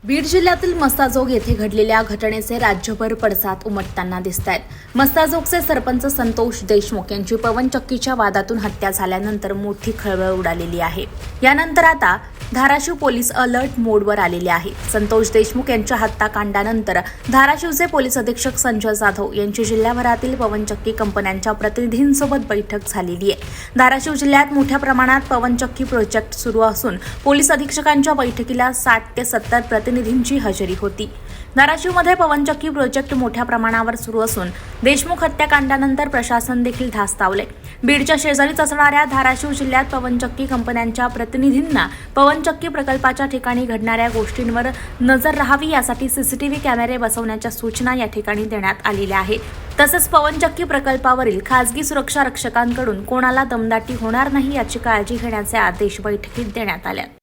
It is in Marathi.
बीड जिल्ह्यातील मस्ताजोग येथे घडलेल्या घटनेचे राज्यभर पडसाद उमटताना दिसतायत। मस्ताजोगचे सरपंच संतोष देशमुख यांची पवनचक्कीच्या वादातून हत्या झाल्यानंतर मोठी खळबळ उडालेली आहे। यानंतर आता धाराशिव पोलीस अलर्ट मोडवर आलेले आहेत। संतोष देशमुख यांच्या हत्याकांडानंतर धाराशिवचे पोलीस अधीक्षक संजय जाधव यांची जिल्ह्याभरातील पवनचक्की कंपन्यांच्या प्रतिनिधींसोबत बैठक झालेली आहे। धाराशिव जिल्ह्यात मोठ्या प्रमाणात पवनचक्की प्रोजेक्ट सुरू असून पोलीस अधीक्षकांच्या बैठकीला 60 ते 70 प्रतिनिधींची हजेरी होती। धाराशिवमध्ये पवनचक्की प्रोजेक्ट मोठ्या प्रमाणावर सुरू असून देशमुख हत्याकांडानंतर प्रशासन देखील धास्तावले। बीडच्या शेजारीच असणाऱ्या धाराशिव जिल्ह्यात पवनचक्की कंपन्यांच्या प्रतिनिधींना पवनचक्की प्रकल्पाच्या ठिकाणी घडणाऱ्या गोष्टींवर नजर राहावी यासाठी सीसीटीव्ही कॅमेरे बसवण्याच्या सूचना या ठिकाणी देण्यात आलेल्या आहेत। तसेच पवनचक्की प्रकल्पावरील खासगी सुरक्षा रक्षकांकडून कोणाला दमदाटी होणार नाही याची काळजी घेण्याचे आदेश बैठकीत देण्यात आले।